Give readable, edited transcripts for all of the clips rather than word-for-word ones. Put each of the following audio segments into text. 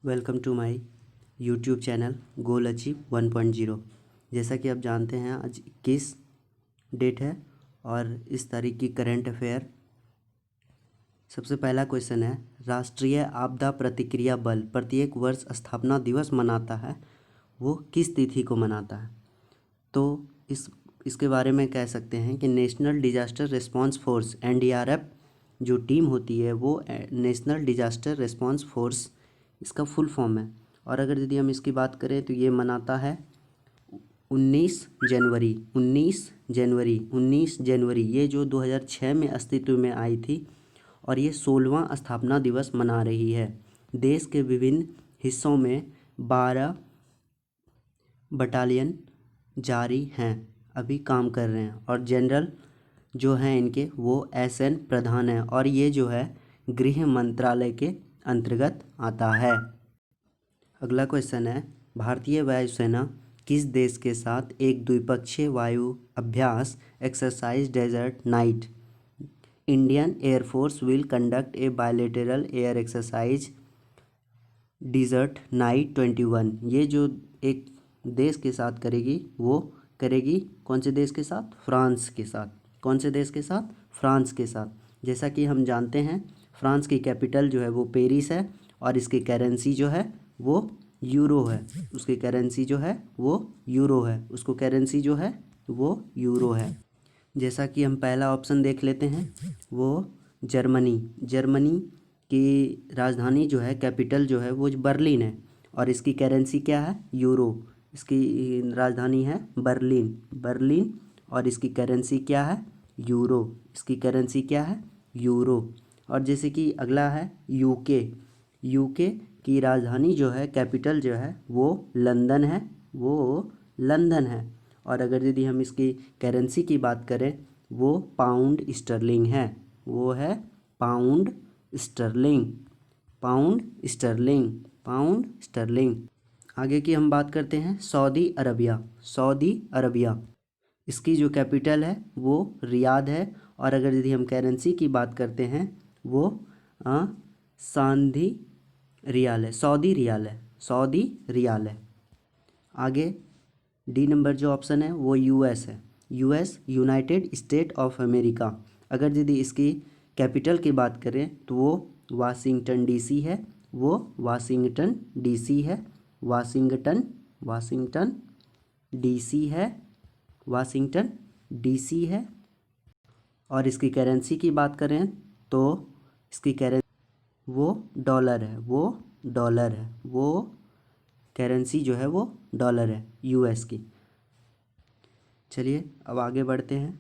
Welcome to my YouTube channel goal achieve 1.0। जैसा कि आप जानते हैं आज 21 डेट है और इस तारीख की करंट अफेयर। सबसे पहला क्वेश्चन है, राष्ट्रीय आपदा प्रतिक्रिया बल प्रत्येक वर्ष स्थापना दिवस मनाता है, वो किस तिथि को मनाता है? तो इसके बारे में कह सकते हैं कि national disaster response force NDRF जो टीम होती है वो नेशनल डिजास्टर रिस्पांस फोर्स इसका फुल फॉर्म है। और अगर यदि हम इसकी बात करें तो ये मनाता है 19 जनवरी ये जो 2006 में अस्तित्व में आई थी और ये 16वां स्थापना दिवस मना रही है। देश के विभिन्न हिस्सों में 12 बटालियन जारी हैं, अभी काम कर रहे हैं और जनरल जो हैं इनके वो SN प्रधान हैं और ये जो है गृह मंत्रालय के अंतर्गत आता है। अगला क्वेश्चन है, भारतीय वायुसेना किस देश के साथ एक द्विपक्षीय वायु अभ्यास exercise Desert Knight Indian Air Force will conduct a bilateral air exercise Desert Knight 21। ये जो एक देश के साथ करेगी वो करेगी कौन से देश के साथ? फ्रांस के साथ। कौन से देश के साथ? फ्रांस के साथ। जैसा कि हम जानते हैं फ्रांस की कैपिटल जो है वो पेरिस है और इसकी करेंसी जो है वो यूरो है। उसकी करेंसी जो है वो यूरो है। उसको करेंसी जो है वो यूरो है। जैसा कि हम पहला ऑप्शन देख लेते हैं, वो जर्मनी की राजधानी जो है कैपिटल जो है वो बर्लिन है और इसकी करेंसी क्या है? यूरो। इसकी राजधानी है बर्लिन और इसकी करेंसी क्या है? यूरो। इसकी करेंसी क्या है? यूरो। और जैसे कि अगला है यूके की राजधानी जो है कैपिटल जो है वो लंदन है। और अगर यदि हम इसकी करेंसी की बात करें वो पाउंड स्टर्लिंग है। वो है पाउंड स्टर्लिंग। आगे की हम बात करते हैं सऊदी अरबिया। इसकी जो कैपिटल है वो रियाद है और अगर यदि हम करेंसी की बात करते हैं वो सऊदी रियाल है। आगे डी नंबर जो ऑप्शन है वो यूएस है। United state of America. अगर यदि इसकी कैपिटल की बात करें तो वो वाशिंगटन डीसी है। वाशिंगटन डीसी है। और इसकी करेंसी की बात करें तो इसकी करेंसी वो डॉलर है। वो करेंसी जो है वो डॉलर है यूएस की। चलिए अब आगे बढ़ते हैं।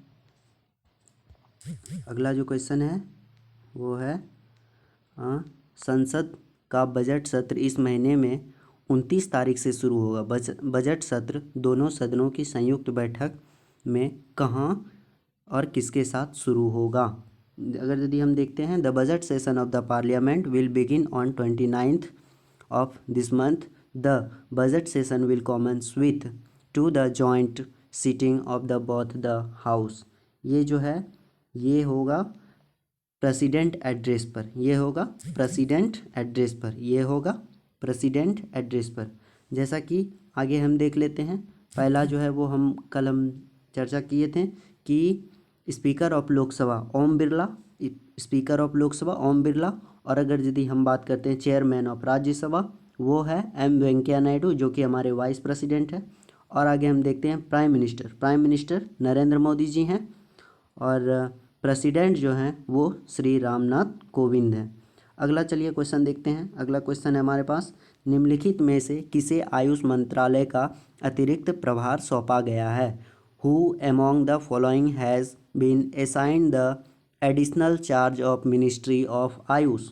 अगला जो क्वेश्चन है वो है, संसद का बजट सत्र इस महीने में 29 तारीख से शुरू होगा। बजट सत्र दोनों सदनों की संयुक्त बैठक में कहाँ और किसके साथ शुरू होगा? अगर यदि हम देखते हैं, the budget session of the parliament will begin on 29th of this month. The budget session will commence with to the joint sitting of the both the house. ये जो है ये होगा प्रेसिडेंट एड्रेस पर। जैसा कि आगे हम देख लेते हैं, पहला जो है वो कल हम चर्चा किए थे कि स्पीकर ऑफ लोकसभा ओम बिरला और अगर यदि हम बात करते हैं चेयरमैन ऑफ राज्यसभा वो है M वेंकैया नायडू जो कि हमारे वाइस प्रेसिडेंट है। और आगे हम देखते हैं प्राइम मिनिस्टर नरेंद्र मोदी जी हैं और प्रेसिडेंट जो हैं वो श्री रामनाथ कोविंद हैं। अगला चलिए क्वेश्चन देखते हैं। अगला क्वेश्चन है हमारे पास, निम्नलिखित में से किसे आयुष मंत्रालय का अतिरिक्त प्रभार सौंपा गया है? Who among the following has been assigned the additional charge of ministry of AYUSH?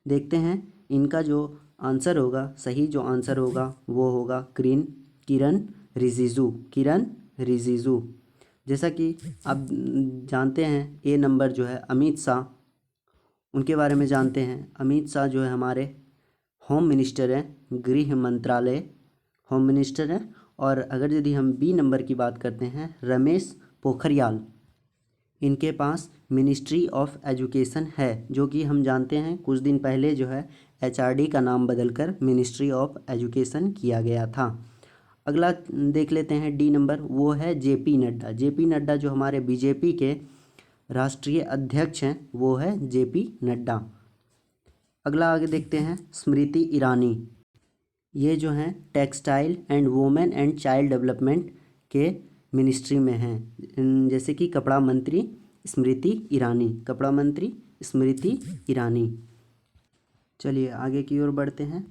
देखते हैं इनका जो आंसर होगा, सही जो आंसर होगा वो होगा किरण रिजिजू। जैसा कि आप जानते हैं ए नंबर जो है अमित शाह, उनके बारे में जानते हैं। अमित शाह जो है हमारे होम मिनिस्टर हैं, गृह मंत्रालय होम मिनिस्टर हैं। और अगर यदि हम बी नंबर की बात करते हैं रमेश पोखरियाल, इनके पास मिनिस्ट्री ऑफ एजुकेशन है जो कि हम जानते हैं कुछ दिन पहले जो है एचआरडी का नाम बदलकर मिनिस्ट्री ऑफ एजुकेशन किया गया था। अगला देख लेते हैं डी नंबर, वो है जेपी नड्डा। जेपी नड्डा जो हमारे बीजेपी के राष्ट्रीय अध्यक्ष हैं वो है जेपी नड्डा। अगला आगे देखते हैं स्मृति ईरानी। ये जो हैं textile and women and child development के मिनिस्ट्री में हैं, जैसे कि कपड़ा मंत्री स्मृति ईरानी, कपड़ा मंत्री स्मृति ईरानी। चलिए आगे की ओर बढ़ते हैं,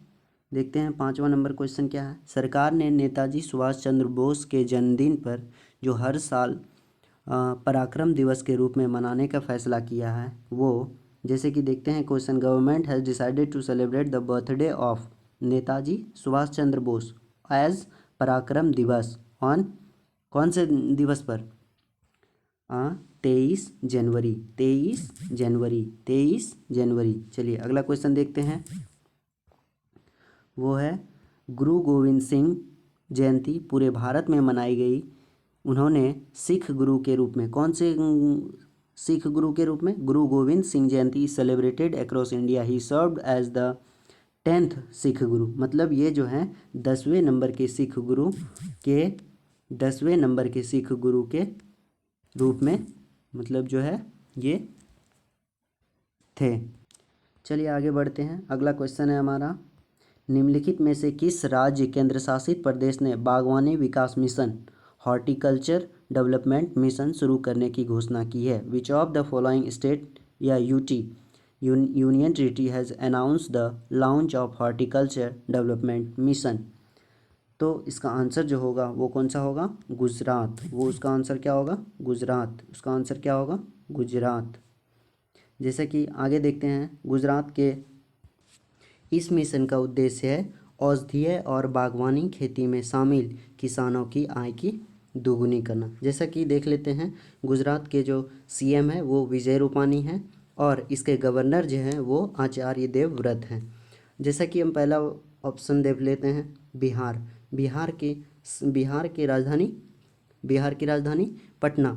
देखते हैं 5वां नंबर क्वेश्चन क्या है। सरकार ने नेताजी सुभाष चंद्र बोस के जन्मदिन पर जो हर साल पराक्रम दिवस के रूप में मनाने का फैसला किया है वो, जैसे कि देखते हैं question, government has decided to celebrate the birthday of Netaji Subhash Chandra Bose as Parakram Diwas on, कौन से दिवस पर? 23 जनवरी, 23 जनवरी, 23 जनवरी। चलिए अगला क्वेश्चन देखते हैं, वो है गुरु गोविंद सिंह जयंती पूरे भारत में मनाई गई। उन्होंने सिख गुरु के रूप में, कौन से सिख गुरु के रूप में? Guru Gobind Singh Jayanti celebrated across India. He served as the 10th Sikh guru, मतलब ये जो है 10वें नंबर के सिख गुरु के 10वें नंबर के सिख गुरु के रूप में, मतलब जो है ये थे। चलिए आगे बढ़ते हैं, अगला क्वेश्चन है हमारा, निम्नलिखित में से किस राज्य केंद्र शासित प्रदेश ने बागवानी विकास मिशन हॉर्टिकल्चर डेवलपमेंट मिशन शुरू करने की घोषणा की है? Which of the following state या UT union territory has announce the launch of horticulture development mission? तो इसका आंसर जो होगा वो कौन सा होगा? गुजरात। वो उसका आंसर क्या होगा? गुजरात। उसका आंसर क्या होगा? गुजरात। जैसे कि आगे देखते हैं, गुजरात के इस मिशन का उद्देश्य है औषधीय और बागवानी खेती में शामिल किसानों की आय की दोगुनी करना। जैसा कि देख लेते हैं, गुजरात के जो सीएम है वो विजय रूपानी हैं और इसके गवर्नर जो हैं वो आचार्य देवव्रत हैं। जैसा कि हम पहला ऑप्शन देख लेते हैं, बिहार। बिहार की राजधानी पटना,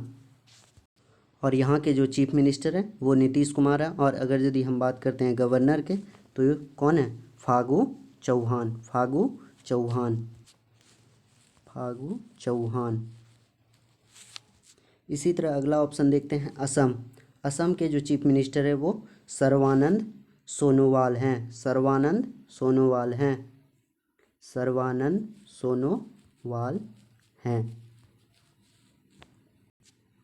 और यहाँ के जो चीफ मिनिस्टर हैं वो नीतीश कुमार है। और अगर यदि हम बात करते हैं गवर्नर के, तो ये कौन है? फागू चौहान। फागू चौहान, फागू चौहान। इसी तरह अगला ऑप्शन देखते हैं, असम। असम के जो चीफ मिनिस्टर है वो सर्बानंद सोनोवाल हैं। सर्बानंद सोनोवाल हैं। सर्बानंद सोनोवाल हैं।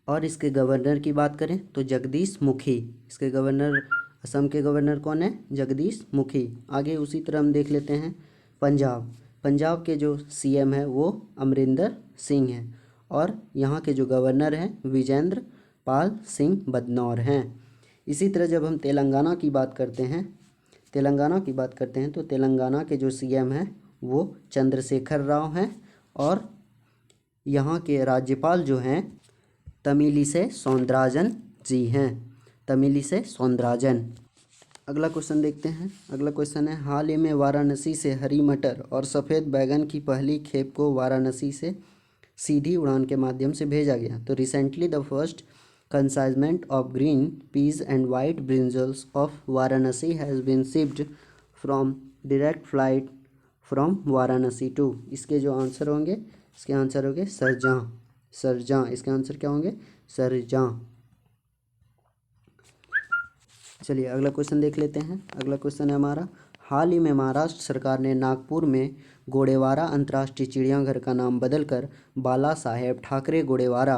और इसके गवर्नर की बात करें तो जगदीश मुखी। इसके गवर्नर, असम के गवर्नर कौन है? जगदीश मुखी। आगे उसी तरह हम देख लेते हैं पंजाब। पंजाब के जो सीएम है वो अमरिंदर सिंह हैं और यहाँ के जो गवर्नर हैं विजेंद्र पाल सिंह बदनौर हैं। इसी तरह जब हम तेलंगाना की बात करते हैं, तो तेलंगाना के जो सीएम हैं वो चंद्रशेखर राव हैं और यहाँ के राज्यपाल जो हैं तमिलिसै सौंदराजन जी हैं। तमिलिसै सौंदराजन। अगला क्वेश्चन देखते हैं, अगला क्वेश्चन है, हाल ही में वाराणसी से हरी मटर और सफ़ेद बैगन की पहली खेप को वाराणसी से सीधी उड़ान के माध्यम से भेजा गया। तो recently the first consignment of green peas and white brinjals of Varanasi has been shipped from direct flight from Varanasi to. इसके जो आंसर होंगे, इसके आंसर होंगे सरजहाँ। सरजहाँ, इसके आंसर क्या होंगे? सरजहाँ। चलिए अगला क्वेश्चन देख लेते हैं, अगला क्वेश्चन है हमारा, हाल ही में महाराष्ट्र सरकार ने नागपुर में गोडेवारा अंतर्राष्ट्रीय चिड़ियाघर का नाम बदलकर बाला साहेब ठाकरे गोडेवारा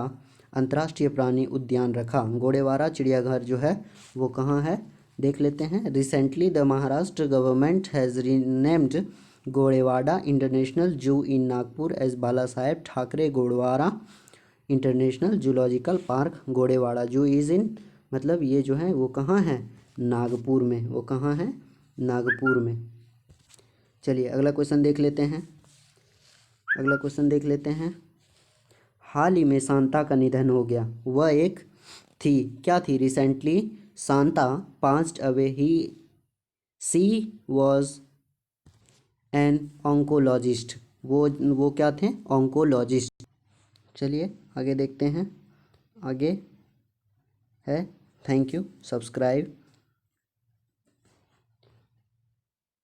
अंतर्राष्ट्रीय प्राणी उद्यान रखा। गोडेवारा चिड़ियाघर जो है वो कहाँ है? देख लेते हैं, recently the Maharashtra government has renamed Gorewada international zoo in Nagpur as Bala Saheb Thackeray गोडेवारा international zoological park. Gorewada zoo is इन, मतलब ये जो है वो कहाँ है? नागपुर में। वो कहाँ है? नागपुर में। चलिए अगला क्वेश्चन देख लेते हैं, अगला क्वेश्चन देख लेते हैं, हाल ही में शांता का निधन हो गया। वह एक थी, क्या थी? Recently Shanta passed away. She was an oncologist. वो क्या थे? ऑन्कोलॉजिस्ट। चलिए आगे देखते हैं, आगे है, थैंक यू, सब्सक्राइब।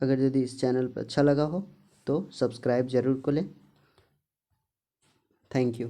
अगर यदि इस चैनल पर अच्छा लगा हो तो सब्सक्राइब ज़रूर करें। Thank you.